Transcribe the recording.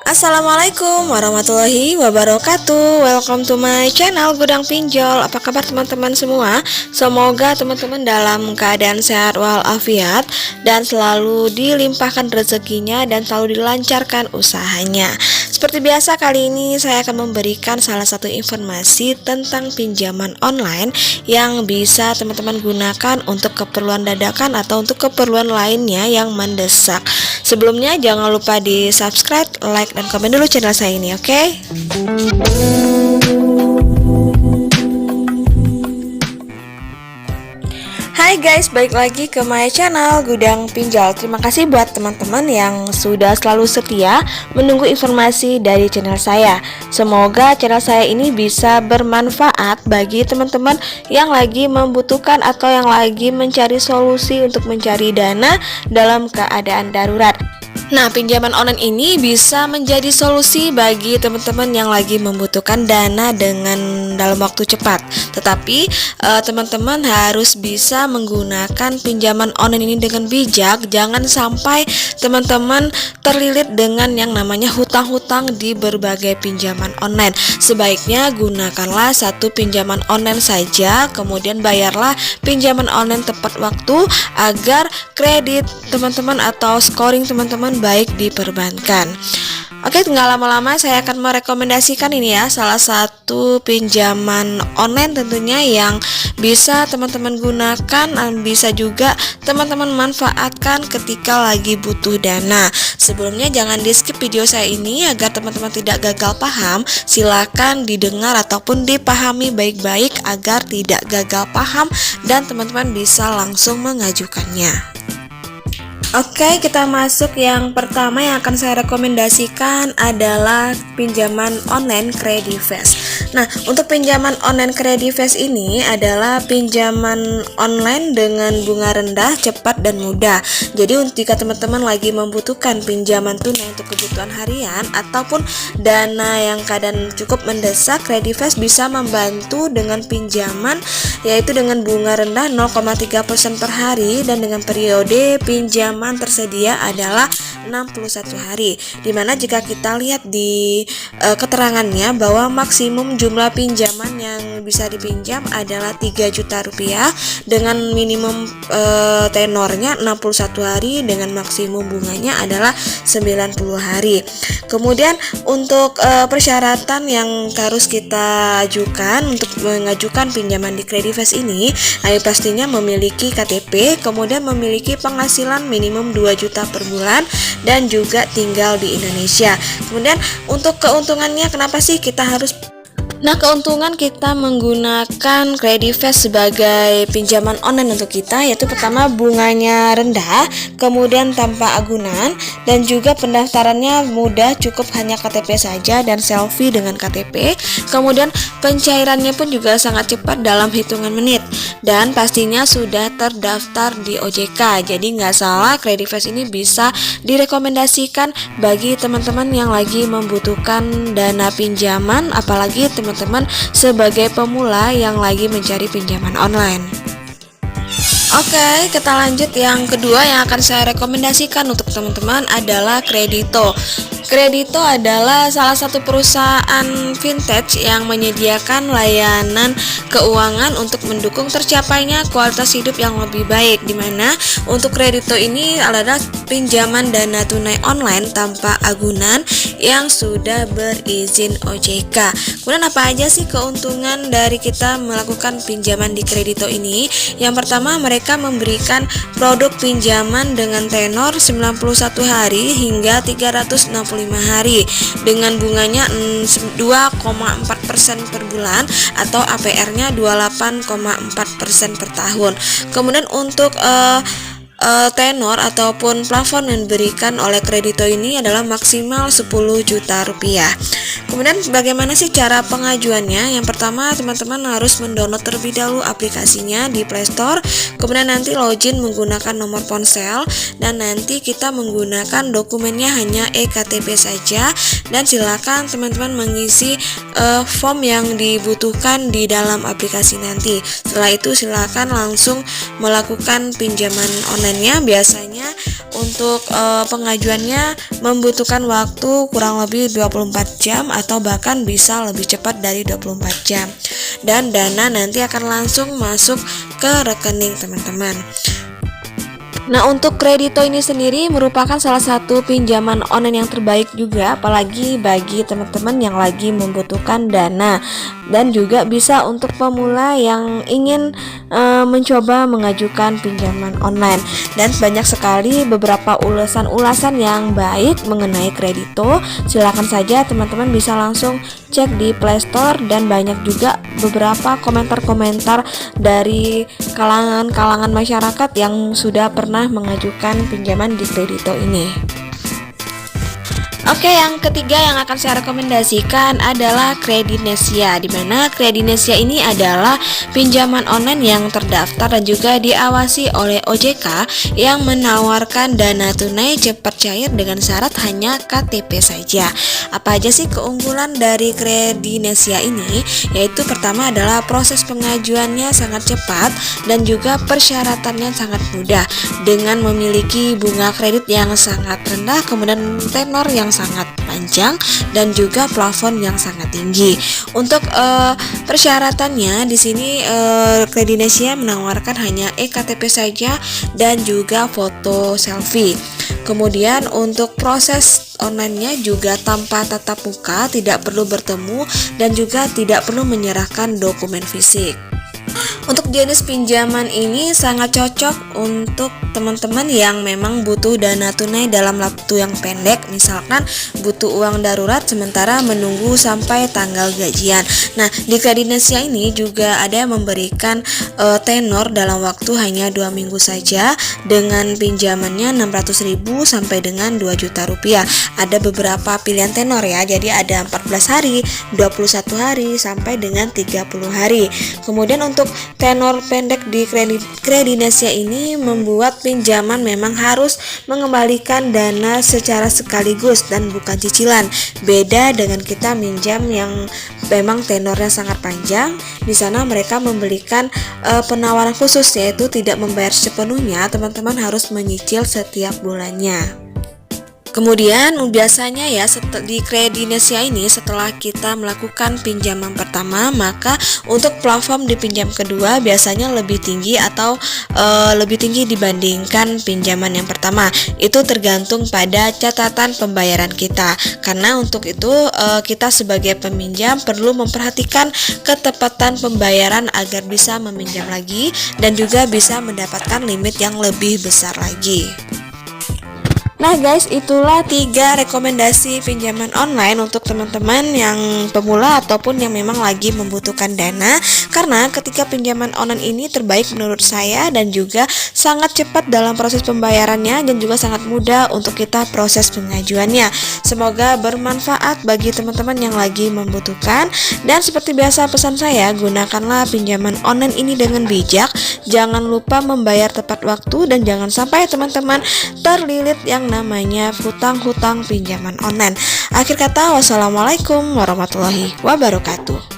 Assalamualaikum warahmatullahi wabarakatuh. Welcome to my channel Gudang Pinjol. Apa kabar teman-teman semua? Semoga teman-teman dalam keadaan sehat walafiat dan selalu dilimpahkan rezekinya dan selalu dilancarkan usahanya. Seperti biasa, kali ini saya akan memberikan salah satu informasi tentang pinjaman online yang bisa teman-teman gunakan untuk keperluan dadakan atau untuk keperluan lainnya yang mendesak. Sebelumnya jangan lupa di subscribe, like, dan komen dulu channel saya ini, oke? Hai guys, balik lagi ke my channel Gudang Pinjol. Terima kasih buat teman-teman yang sudah selalu setia menunggu informasi dari channel saya. Semoga channel saya ini bisa bermanfaat bagi teman-teman yang lagi membutuhkan atau yang lagi mencari solusi untuk mencari dana dalam keadaan darurat. Nah, pinjaman online ini bisa menjadi solusi bagi teman-teman yang lagi membutuhkan dana dalam waktu cepat. Tetapi teman-teman harus bisa menggunakan pinjaman online ini dengan bijak. Jangan sampai teman-teman terlilit dengan yang namanya hutang-hutang di berbagai pinjaman online. Sebaiknya gunakanlah satu pinjaman online saja, kemudian bayarlah pinjaman online tepat waktu agar kredit teman-teman atau scoring teman-teman baik di perbankan. Oke, nggak lama-lama saya akan merekomendasikan ini ya, salah satu pinjaman online tentunya yang bisa teman-teman gunakan dan bisa juga teman-teman manfaatkan ketika lagi butuh dana. Sebelumnya jangan di skip video saya ini agar teman-teman tidak gagal paham. Silakan didengar ataupun dipahami baik-baik agar tidak gagal paham dan teman-teman bisa langsung mengajukannya. Oke, kita masuk yang pertama yang akan saya rekomendasikan adalah pinjaman online Credifast. Nah, untuk pinjaman online Credifast ini adalah pinjaman online dengan bunga rendah, cepat, dan mudah. Jadi jika teman-teman lagi membutuhkan pinjaman tunai untuk kebutuhan harian ataupun dana yang keadaan cukup mendesak, Credifast bisa membantu dengan pinjaman yaitu dengan bunga rendah 0,3% per hari dan dengan periode pinjaman tersedia adalah 61 hari. Dimana jika kita lihat di keterangannya bahwa maksimum jumlah pinjaman yang bisa dipinjam adalah 3 juta rupiah dengan minimum tenornya 61 hari dengan maksimum bunganya adalah 90 hari. Kemudian untuk persyaratan yang harus kita ajukan untuk mengajukan pinjaman di Credifast ini, pastinya memiliki KTP, kemudian memiliki penghasilan minimum 2 juta per bulan dan juga tinggal di Indonesia. Kemudian untuk keuntungannya, kenapa sih kita harus keuntungan kita menggunakan Credifast sebagai pinjaman online untuk kita yaitu pertama bunganya rendah, kemudian tanpa agunan, dan juga pendaftarannya mudah, cukup hanya KTP saja dan selfie dengan KTP. Kemudian pencairannya pun juga sangat cepat dalam hitungan menit dan pastinya sudah terdaftar di OJK. Jadi nggak salah, Credifast ini bisa direkomendasikan bagi teman-teman yang lagi membutuhkan dana pinjaman, apalagi teman-teman sebagai pemula yang lagi mencari pinjaman online. Oke, kita lanjut yang kedua yang akan saya rekomendasikan untuk teman-teman adalah Kredito. Kredito adalah salah satu perusahaan vintage yang menyediakan layanan keuangan untuk mendukung tercapainya kualitas hidup yang lebih baik, dimana untuk Kredito ini adalah pinjaman dana tunai online tanpa agunan yang sudah berizin OJK. Kemudian apa aja sih keuntungan dari kita melakukan pinjaman di Kredito ini? Yang pertama, mereka memberikan produk pinjaman dengan tenor 91 hari hingga 365 hari dengan bunganya 2,4% per bulan atau APR-nya 28,4% per tahun. Kemudian untuk tenor ataupun plafon yang diberikan oleh Kredito ini adalah maksimal 10 juta rupiah. Kemudian bagaimana sih cara pengajuannya? Yang pertama, teman-teman harus mendownload terlebih dahulu aplikasinya di Play Store. Kemudian nanti login menggunakan nomor ponsel dan nanti kita menggunakan dokumennya hanya eKTP saja dan silakan teman-teman mengisi form yang dibutuhkan di dalam aplikasi nanti. Setelah itu silakan langsung melakukan pinjaman online-nya. Biasanya untuk pengajuannya membutuhkan waktu kurang lebih 24 jam atau bahkan bisa lebih cepat dari 24 jam. Dan dana nanti akan langsung masuk ke rekening teman-teman. Nah, untuk Kredito ini sendiri merupakan salah satu pinjaman online yang terbaik juga, apalagi bagi teman-teman yang lagi membutuhkan dana, dan juga bisa untuk pemula yang ingin mencoba mengajukan pinjaman online. Dan banyak sekali beberapa ulasan-ulasan yang baik mengenai Kredito. Silakan saja teman-teman bisa langsung cek di Play Store, dan banyak juga beberapa komentar-komentar dari kalangan masyarakat yang sudah pernah mengajukan pinjaman di Kredito ini. Oke, yang ketiga yang akan saya rekomendasikan adalah Kredinesia, di mana Kredinesia ini adalah pinjaman online yang terdaftar dan juga diawasi oleh OJK yang menawarkan dana tunai cepat cair dengan syarat hanya KTP saja. Apa aja sih keunggulan dari Kredinesia ini? Yaitu pertama adalah proses pengajuannya sangat cepat dan juga persyaratannya sangat mudah dengan memiliki bunga kredit yang sangat rendah, kemudian tenor yang sangat panjang dan juga plafon yang sangat tinggi. Untuk persyaratannya di sini Kredinesia menawarkan hanya eKTP saja dan juga foto selfie. Kemudian untuk proses online-nya juga tanpa tatap muka, tidak perlu bertemu dan juga tidak perlu menyerahkan dokumen fisik. Untuk jenis pinjaman ini sangat cocok untuk teman-teman yang memang butuh dana tunai dalam waktu yang pendek, misalkan butuh uang darurat sementara menunggu sampai tanggal gajian. Nah, di Kredinesia ini juga ada yang memberikan tenor dalam waktu hanya 2 minggu saja dengan pinjamannya 600.000 sampai dengan 2 juta rupiah. Ada beberapa pilihan tenor ya, jadi ada 14 hari, 21 hari sampai dengan 30 hari. Kemudian untuk tenor pendek di Kredinesia ini membuat pinjaman memang harus mengembalikan dana secara sekaligus dan bukan cicilan. Beda dengan kita minjam yang memang tenornya sangat panjang. Di sana mereka memberikan penawaran khusus, yaitu tidak membayar sepenuhnya, teman-teman harus menyicil setiap bulannya. Kemudian biasanya ya di Kredinesia ini setelah kita melakukan pinjaman pertama, maka untuk plafon di pinjam kedua biasanya lebih tinggi atau lebih tinggi dibandingkan pinjaman yang pertama. Itu tergantung pada catatan pembayaran kita. Karena untuk itu kita sebagai peminjam perlu memperhatikan ketepatan pembayaran agar bisa meminjam lagi dan juga bisa mendapatkan limit yang lebih besar lagi. Nah guys, itulah 3 rekomendasi pinjaman online untuk teman-teman yang pemula ataupun yang memang lagi membutuhkan dana. Karena ketika pinjaman online ini terbaik menurut saya dan juga sangat cepat dalam proses pembayarannya dan juga sangat mudah untuk kita proses pengajuannya. Semoga bermanfaat bagi teman-teman yang lagi membutuhkan. Dan seperti biasa pesan saya, gunakanlah pinjaman online ini dengan bijak. Jangan lupa membayar tepat waktu dan jangan sampai teman-teman terlilit yang namanya hutang-hutang pinjaman online. Akhir kata, wassalamualaikum warahmatullahi wabarakatuh.